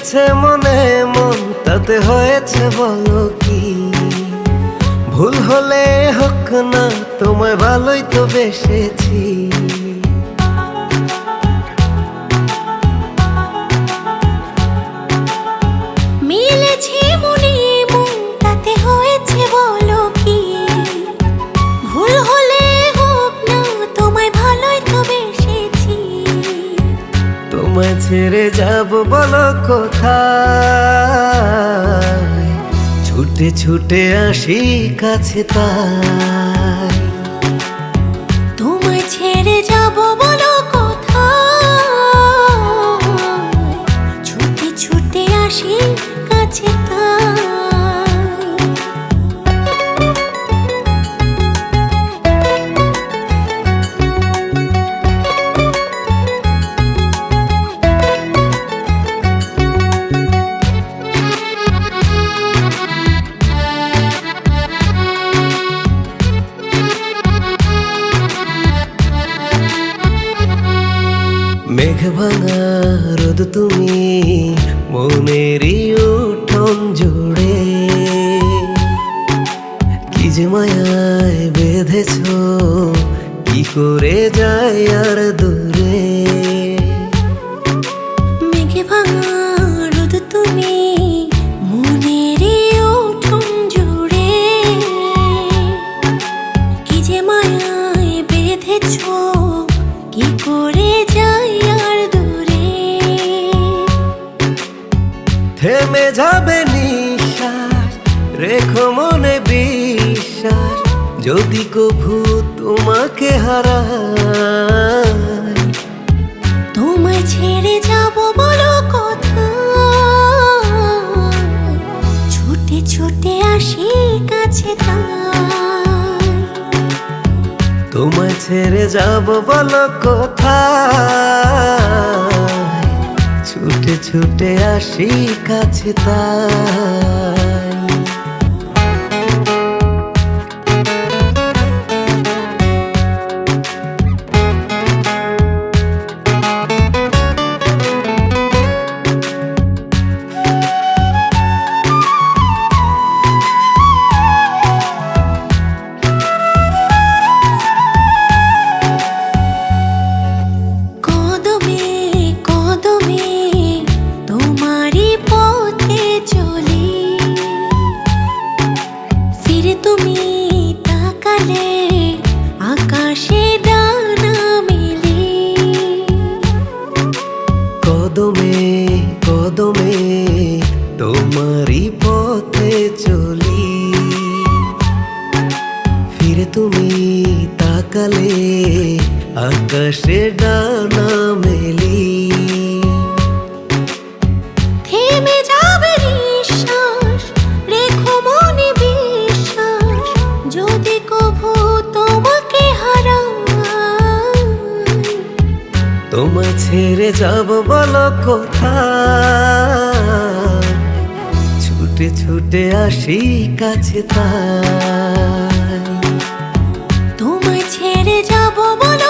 মিলেছে মনে মন তাতে হয়েছে বলো কি? ভুল হলে হোক না তোমায় ভালোই তো বেসেছি। মিলেছে মনে মন তাতে হয়েছে বলো কি? ভুল হলে হোক না তোমায় ভালোই তো বেসেছি। তোমায় ছেড়ে যাব বলো কোথায়? ছুটে ছুটে আসি কাছে তাই। তোমায় ছেড়ে যাব বলো কোথায়? ছুটে ছুটে আসি কাছে তাই। মেঘ ভাঙা রোদ তুমি মনেরই উঠোন জুড়ে, কি যে মায়ায় বেঁধেছ কি করে যায় আর দূরে। মেঘে ভাঙা রোদ তুমি মনেরই উঠোন জুড়ে, কি যে মায়ায় বেঁধেছ কি করে যাই আর দূরে। থেমে যাবে নিঃশ্বাস রেখো মনে বিশ্বাস, যদি কভু তোমাকে হারাই। তোমায় ছেড়ে যাব বলো কোথায়? ছুটে ছুটে আসি কাছে তাই। তোমায় ছেড়ে যাব বলো কোথায়? ছুটে ছুটে আসি কাছে তাই। কদমে কদমে তোমারই পথে চলি, ফিরে তুমি তাকালে আকাশে ডানা মেলি। কদমে কদমে তোমারই পথে চলি, ফিরে তুমি তাকালে আকাশে ডানা মেলি। থেমে যাবে নিঃশ্বাস রেখো মনে বিশ্বাস, যদি কভু তোমাকে হারাই। তোমায় ছেড়ে যাব বলো কোথায়? ছুটে ছুটে আসি কাছে তাই। তোমায় ছেড়ে যাব বলো